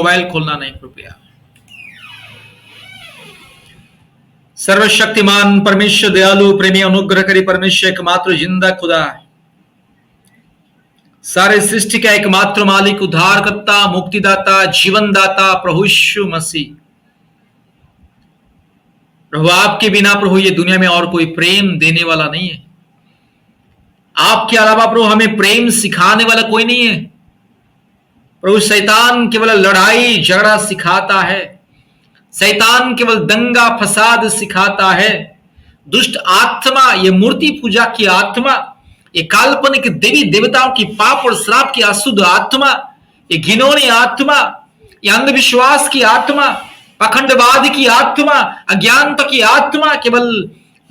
Mobile खोलना नहीं कृपया। सर्वशक्तिमान परमेश्वर, दयालु प्रेमी अनुग्रहकारी परमेश्वर, एकमात्र जिंदा खुदा, सारे सृष्टि का एकमात्र मालिक, उद्धारकर्ता, मुक्तिदाता, जीवनदाता प्रभु यीशु मसीह। प्रभु आपके बिना प्रभु ये दुनिया में और कोई प्रेम देने वाला नहीं है। आपके अलावा प्रभु हमें प्रेम सिखाने वाला कोई नहीं है। प्रभु शैतान केवल लड़ाई झगड़ा सिखाता है, शैतान केवल दंगा फसाद सिखाता है। दुष्ट आत्मा, ये मूर्ति पूजा की आत्मा, ये काल्पनिक देवी देवताओं की पाप और श्राप की अशुद्ध आत्मा, ये घिनौनी आत्मा, ये अंधविश्वास की आत्मा, पाखंडवाद की आत्मा, अज्ञानता की आत्मा केवल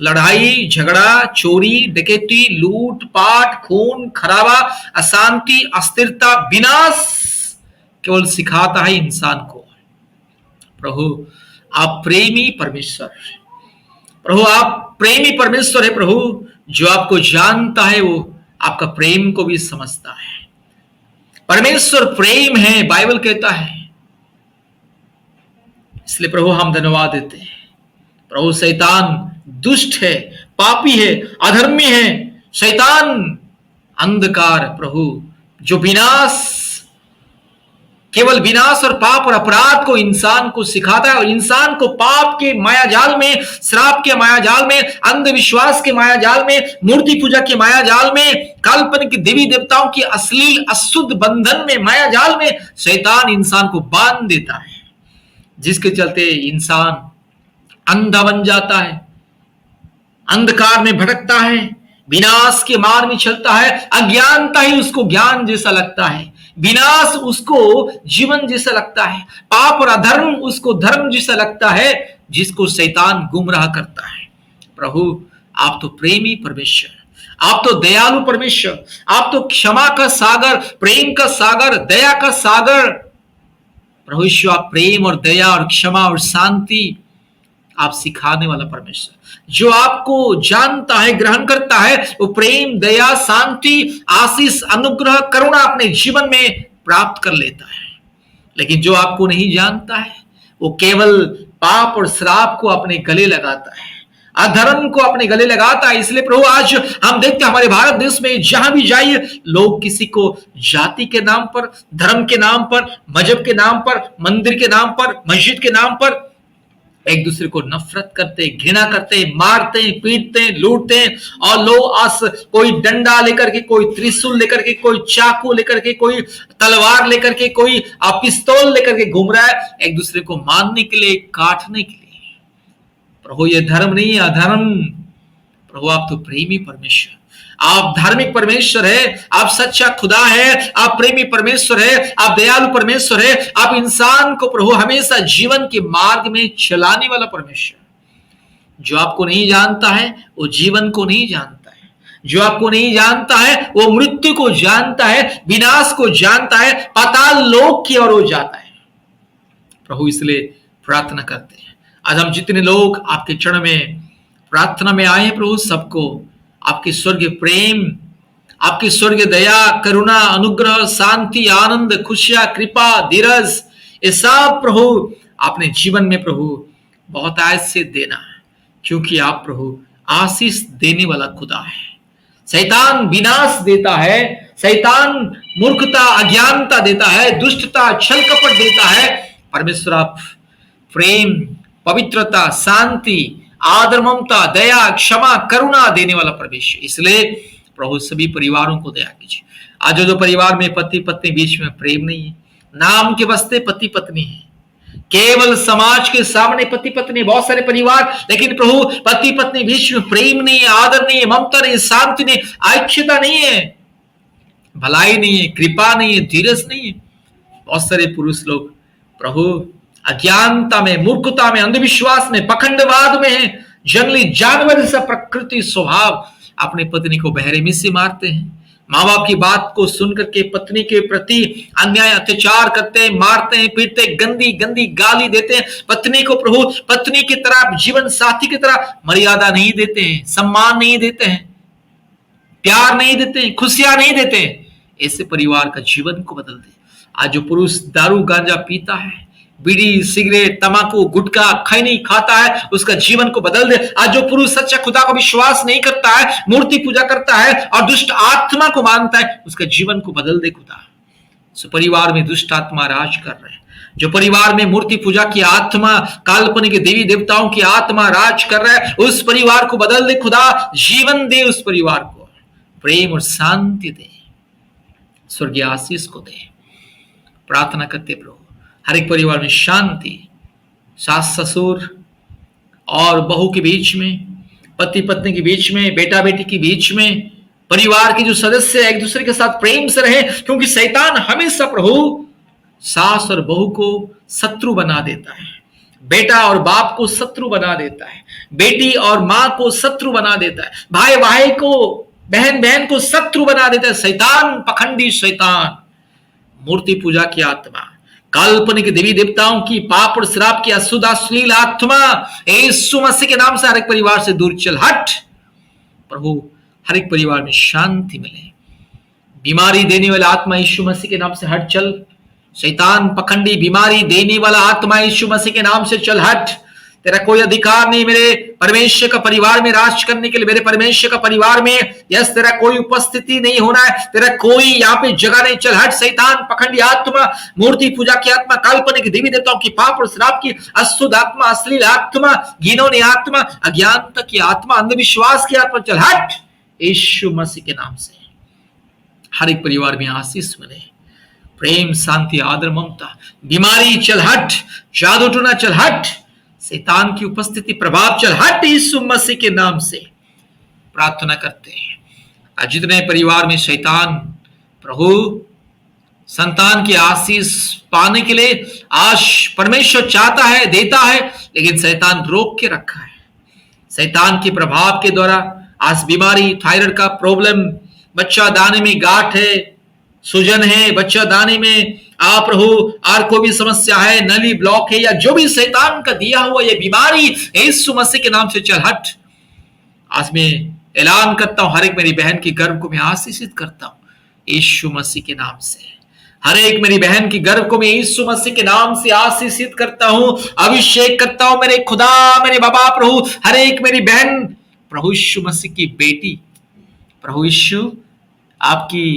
लड़ाई झगड़ा, चोरी डकैती, लूट पाट, खून खराबा, अशांति, अस्थिरता, विनाश केवल सिखाता है इंसान को। प्रभु आप प्रेमी परमेश्वर, प्रभु आप प्रेमी परमेश्वर है। प्रभु जो आपको जानता है वो आपका प्रेम को भी समझता है। परमेश्वर प्रेम है, बाइबल कहता है। इसलिए प्रभु हम धन्यवाद देते हैं। प्रभु शैतान दुष्ट है, पापी है, अधर्मी है। शैतान अंधकार प्रभु जो विनाश, केवल विनाश और पाप और अपराध को इंसान को सिखाता है और इंसान को पाप के माया जाल में, श्राप के माया जाल में, अंधविश्वास के माया जाल में, मूर्ति पूजा के माया जाल में, काल्पनिक देवी देवताओं की अश्लील अशुद्ध बंधन में, माया जाल में शैतान इंसान को बांध देता है, जिसके चलते इंसान अंधा बन जाता है, अंधकार में भटकता है, विनाश के मार्ग में चलता है। अज्ञानता ही उसको ज्ञान जैसा लगता है, विनाश उसको जीवन जैसा लगता है, पाप और अधर्म उसको धर्म जैसा लगता है, जिसको शैतान गुमराह करता है। प्रभु आप तो प्रेमी परमेश्वर, आप तो दयालु परमेश्वर, आप तो क्षमा का सागर, प्रेम का सागर, दया का सागर। प्रभु यीशु आप प्रेम और दया और क्षमा और शांति आप सिखाने वाला परमेश्वर, जो आपको जानता है, ग्रहण करता है, वो प्रेम दया शांति आशीष अनुग्रह करुणा अपने जीवन में प्राप्त कर लेता है। लेकिन जो आपको नहीं जानता है वो केवल पाप और श्राप को अपने गले लगाता है, अधर्म को अपने गले लगाता है। इसलिए प्रभु आज हम देखते हैं हमारे भारत देश में जहां भी जाइए, लोग किसी को जाति के नाम पर, धर्म के नाम पर, मजहब के नाम पर, मंदिर के नाम पर, मस्जिद के नाम पर एक दूसरे को नफरत करते, घृणा करते, मारते, पीटते, लूटते। और लोग आज कोई डंडा लेकर के, कोई त्रिशूल लेकर के, कोई चाकू लेकर के, कोई तलवार लेकर के, कोई पिस्तौल लेकर के घूम रहा है एक दूसरे को मारने के लिए, काटने के लिए। प्रभु ये धर्म नहीं है, अधर्म। प्रभु आप तो प्रेमी परमेश्वर, आप धार्मिक परमेश्वर है, आप सच्चा खुदा है, आप प्रेमी परमेश्वर है, आप दयालु परमेश्वर है, आप इंसान को प्रभु हमेशा जीवन के मार्ग में चलाने वाला परमेश्वर। जो आपको नहीं जानता है वो जीवन को नहीं जानता है, जो आपको नहीं जानता है वो मृत्यु को जानता है, विनाश को जानता है, पाताल लोक की ओर वो जाता है। प्रभु इसलिए प्रार्थना करते हैं आज हम जितने लोग आपके चरण में प्रार्थना में आए प्रभु, सबको आपकी स्वर्गीय प्रेम, आपकी स्वर्गीय दया, करुणा, अनुग्रह, शांति, आनंद, खुशियां, कृपा, धीरज, ये सब प्रभु अपने जीवन में प्रभु बहुत आयत से देना है, क्योंकि आप प्रभु आशीष देने वाला खुदा है। शैतान विनाश देता है, शैतान मूर्खता, अज्ञानता देता है, दुष्टता, छल कपट देता है। परमेश्वर आप प्रेम, पवित्रता, शांति, आदर, ममता, दया, क्षमा, करुणा देने वाला परमेश्वर। इसलिए प्रभु सभी परिवारों को दया कीजिए। आज जो परिवार में पति पत्नी बीच में प्रेम नहीं है, नाम के वास्ते पति पत्नी है, केवल समाज के सामने पति पत्नी, बहुत सारे परिवार, लेकिन प्रभु पति पत्नी बीच में प्रेम नहीं है, आदर नहीं है, ममता नहीं है, शांति नहीं, ऐच्छता नहीं है, भलाई नहीं है, कृपा नहीं है, धीरज नहीं है। बहुत सारे पुरुष लोग प्रभु अज्ञानता में, मूर्खता में, अंधविश्वास में, पखंडवाद में है, जंगली जानवर जैसा प्रकृति स्वभाव अपनी पत्नी को बहरे में से मारते हैं, माँ बाप की बात को सुनकर के पत्नी के प्रति अन्याय अत्याचार करते हैं, मारते हैं, पीटते, गंदी गंदी गाली देते हैं, पत्नी को प्रभु पत्नी की तरह, जीवन साथी की तरह मर्यादा नहीं देते हैं, सम्मान नहीं देते हैं, प्यार नहीं देते हैं, खुशियां नहीं देते हैं। ऐसे परिवार का जीवन को बदल दे। आज जो पुरुष दारू गांजा पीता है, बीड़ी सिगरेट तंबाकू गुटखा खैनी खाता है, उसका जीवन को बदल दे। आज जो पुरुष सच्चा खुदा को विश्वास नहीं करता है, मूर्ति पूजा करता है और दुष्ट आत्मा को मानता है, उसका जीवन को बदल दे खुदा। सो परिवार में दुष्ट आत्मा राज कर रहे हैं, जो परिवार में मूर्ति पूजा की आत्मा, काल्पनिक देवी देवताओं की आत्मा राज कर रहा है, उस परिवार को बदल दे खुदा। जीवन दे उस परिवार को, प्रेम और शांति दे, स्वर्गीय आशीष को दे। प्रार्थना करते प्रभु, हर एक परिवार में शांति, सास ससुर और बहू के बीच में, पति पत्नी के बीच में, बेटा बेटी के बीच में, परिवार के जो सदस्य एक दूसरे के साथ प्रेम से रहे, क्योंकि शैतान हमेशा प्रभु सास और बहू को शत्रु बना देता है, बेटा और बाप को शत्रु बना देता है, बेटी और मां को शत्रु बना देता है, भाई भाई को, बहन बहन को शत्रु बना देता है। शैतान, पखंडी शैतान, मूर्ति पूजा की आत्मा, काल्पनिक देवी देवताओं की, पाप और श्राप की अशुद्ध अश्लील आत्मा, यीशु मसीह के नाम से हर एक परिवार से दूर चल हट। प्रभु हर एक परिवार में शांति मिले। बीमारी देने वाला आत्मा यीशु मसीह के नाम से हट चल। शैतान पखंडी बीमारी देने वाला आत्मा यीशु मसीह के नाम से चल हट। तेरा कोई अधिकार नहीं मेरे परमेश्वर का परिवार में राज करने के लिए, मेरे परमेश्वर का परिवार में यस तेरा कोई उपस्थिति नहीं होना है, तेरा कोई यहाँ पे जगह नहीं। चल हट शैतान, पखंडी आत्मा, मूर्ति पूजा की आत्मा, काल्पनिक देवी देवताओं की, पाप और श्राप की अशुद्ध आत्मा, अश्लील आत्मा, घिनौनी आत्मा, अज्ञानता की आत्मा, अंधविश्वास की आत्मा, चल हट यीशु मसीह के नाम से। हर एक परिवार में आशीष मिले, प्रेम शांति आदर ममता, बीमारी चल हट, जादू टोना चल हट, शैतान की उपस्थिति प्रभाव चल हट यीशु मसीह के नाम से। प्रार्थना करते हैं आज जितने परिवार में शैतान प्रभु संतान की आशीष पाने के लिए आज परमेश्वर चाहता है, देता है, लेकिन शैतान रोक के रखा है। शैतान के प्रभाव के द्वारा आज बीमारी, थायराइड का प्रॉब्लम, बच्चा दाने में गांठ है, सूजन है, बच्चा दाने में आप प्रभु और कोई भी समस्या है, नली ब्लॉक है, या जो भी शैतान का दिया हुआ ये बीमारी यीशु मसीह के नाम से चल हट। आज मैं ऐलान करता हूं, हर एक मेरी बहन की गर्भ को मैं आशीषित करता हूं यीशु मसीह के नाम से। हर एक मेरी बहन की गर्भ को मैं यीशु मसीह के नाम से आशीषित करता हूं, अभिषेक करता हूं। मेरे खुदा, मेरे बाबा प्रभु, हर एक मेरी बहन प्रभु यीशु मसीह की बेटी, प्रभु यीशु आपकी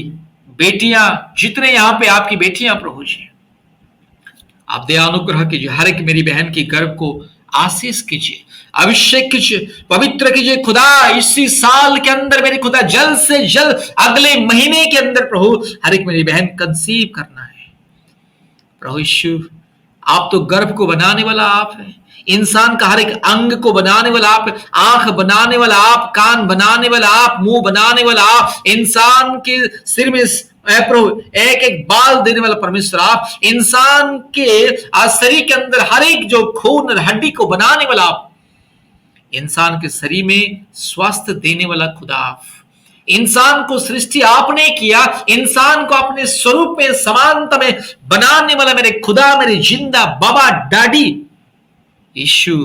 बेटियां, जितने यहां पे आपकी बेटियां प्रभु जी, आप दया अनुग्रह कीजिए, हर एक मेरी बहन की गर्भ को आशीष कीजिए, अभिषेक कीजिए, पवित्र कीजिए खुदा। इसी साल के अंदर मेरे खुदा जल्द से जल्द अगले महीने के अंदर प्रभु हर एक मेरी बहन कंसीव करना है। प्रभु यीशु आप तो गर्भ को बनाने वाला आप है, इंसान का हर एक अंग को बनाने वाला आप, आंख बनाने वाला आप, कान बनाने वाला आप, मुंह बनाने वाला आप, इंसान के सिर में प्रभु एक एक बाल देने वाला परमेश्वर आप, इंसान के शरीर के अंदर हर एक जो खून और हड्डी को बनाने वाला आप, इंसान के शरीर में स्वास्थ्य देने वाला खुदा आप। इंसान को सृष्टि आपने किया, इंसान को अपने स्वरूप में समानता में बनाने वाला मेरे खुदा, मेरे जिंदा बाबा डैडी यीशु।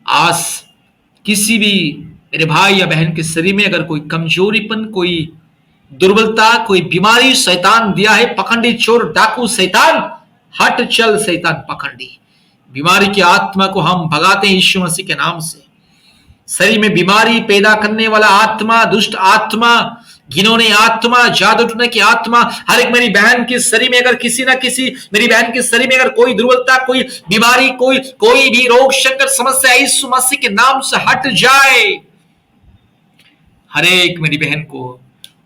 आज किसी भी मेरे भाई या बहन के शरीर में अगर कोई कमजोरीपन, कोई दुर्बलता, कोई बीमारी शैतान दिया है, पखंडी चोर डाकू शैतान हट चल, शैतान पखंडी बीमारी की आत्मा को हम भगाते हैं यीशु मसीह के नाम से। शरीर में बीमारी पैदा करने वाला आत्मा, दुष्ट आत्मा, घिनौनी आत्मा, जादू टोने की आत्मा, हर एक मेरी बहन के शरीर में अगर किसी ना किसी मेरी बहन के शरीर में अगर कोई दुर्बलता, कोई बीमारी, कोई भी रोग संकट समस्या यीशु मसीह के नाम से हट जाए। हर एक मेरी बहन को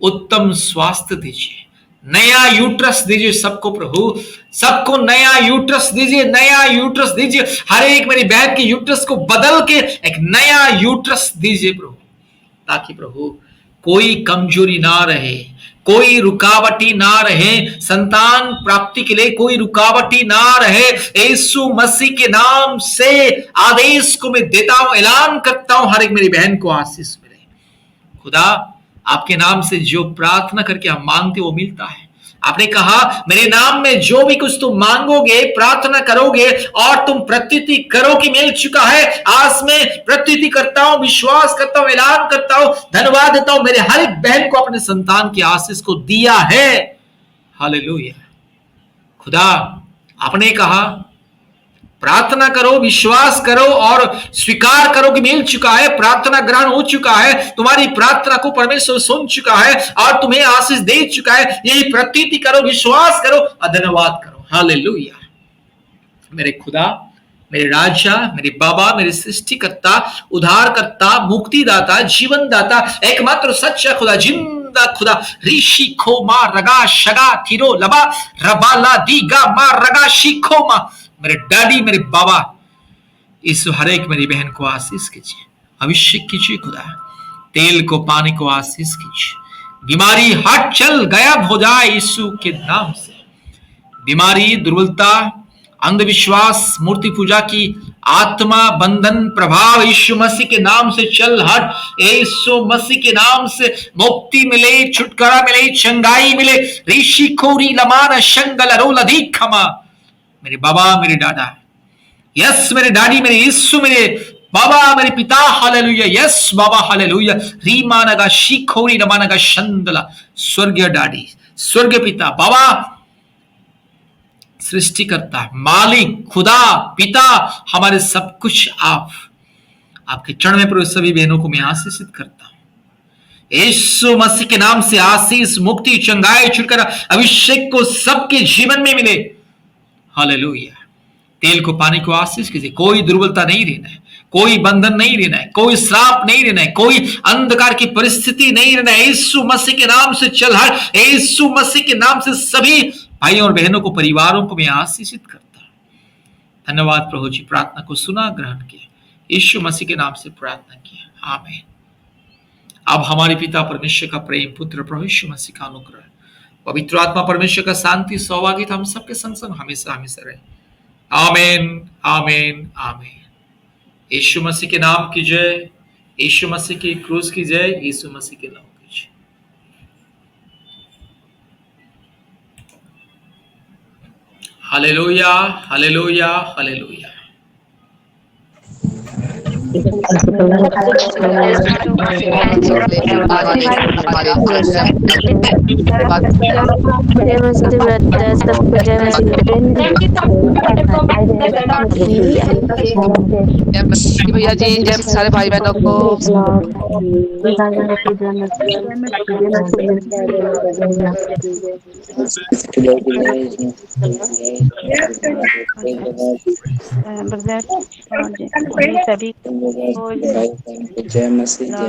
उत्तम स्वास्थ्य दीजिए, नया यूट्रस दीजिए सबको प्रभु, सबको नया यूट्रस दीजिए, नया यूट्रस दीजिए। हर एक मेरी बहन की यूट्रस को बदल के एक नया यूट्रस दीजिए प्रभु, ताकि प्रभु कोई कमजोरी ना रहे, कोई रुकावटी ना रहे, संतान प्राप्ति के लिए कोई रुकावटी ना रहे। यीशु मसीह के नाम से आदेश को मैं देता हूं, ऐलान करता हूं, हर एक मेरी बहन को आशीष मिले। खुदा आपके नाम से जो प्रार्थना करके हम मांगते वो मिलता है। आपने कहा मेरे नाम में जो भी कुछ तुम मांगोगे, प्रार्थना करोगे और तुम प्रतीति करोगे मिल चुका है। आज मैं प्रतीति करता हूं, विश्वास करता हूं, ऐलान करता हूं, धन्यवाद देता हूं, मेरे हर एक बहन को अपने संतान की आशीष को दिया है। हालेलुया। खुदा आपने कहा प्रार्थना करो, विश्वास करो और स्वीकार करो कि मिल चुका है, प्रार्थना ग्रहण हो चुका है, तुम्हारी प्रार्थना को परमेश्वर सुन चुका है और तुम्हें आशीष दे चुका है। यही प्रतीति करो, विश्वास करो और धन्यवाद करो। हालेलुया। मेरे खुदा, मेरे राजा, मेरे बाबा, मेरे सृष्टिकर्ता, उद्धारकर्ता, मुक्तिदाता, जीवनदाता, एकमात्र सच्चा खुदा, जिंदा खुदा, ऋषि खो मा रगा शगा थिरो लबा रबाला दीगा मा रगा शिखो मा, मेरे डैडी, मेरे बाबा, इस हर एक मेरी बहन को आशीष कीजिए, अभिषेक कीजिए खुदा, तेल को पानी को आशीष कीजिए, बीमारी हट चल गायब हो जाए यीशु के नाम से। बीमारी, दुर्बलता, अंधविश्वास, मूर्ति पूजा की आत्मा, बंधन, प्रभाव यीशु मसीह के नाम से चल हट। यीशु मसीह के नाम से मुक्ति मिले, छुटकारा मिले, चंगाई मिले। ऋषि खोरी लमान शंगल रोल अधिक खमा, मेरे बाबा, मेरे दादा, यस मेरे डैडी, मेरे यीशु, मेरे बाबा, मेरे पिता, हालेलुया, यस बाबा, हालेलुया। रीमानगा शिखोरी नमानगा शंदला, स्वर्गीय डैडी, स्वर्गीय पिता, बाबा, सृष्टिकर्ता, मालिक, खुदा, पिता, हमारे सब कुछ आपके चरण में प्रभु सभी बहनों को मैं आशीषित करता हूं। यीशु मसीह के नाम से आशीष, मुक्ति, चंगाई, छुटकारा, अभिषेक को सबके जीवन में मिले। हालेलुया। तेल को पानी को आशीष कीजिए। कोई दुर्बलता नहीं रहना है, कोई बंधन नहीं रहना है, कोई श्राप नहीं रहना है, कोई अंधकार की परिस्थिति नहीं रहना है। यीशु मसीह के नाम से चल हट। यीशु मसीह के नाम से सभी भाइयों और बहनों को, परिवारों को मैं आशीषित करता हूं। धन्यवाद प्रभु जी, प्रार्थना को सुना, ग्रहण किया, यीशु मसीह के नाम से प्रार्थना किया, आमीन। अब हमारे पिता परमेश्वर का प्रेम, पुत्र प्रभु यीशु मसीह का अनुग्रह, पवित्र आत्मा परमेश्वर का शांति, सौभाग्य हम सबके संग संग हमेशा हमेशा रहे। आमीन, आमीन, आमीन। यीशु मसीह के नाम की जय, यीशु मसीह की क्रूस की जय, यीशु मसीह के नाम की जय। Hallelujah, hallelujah, hallelujah. भैया जी, जय सारे भाई बहनों को। सभी जय मसीह।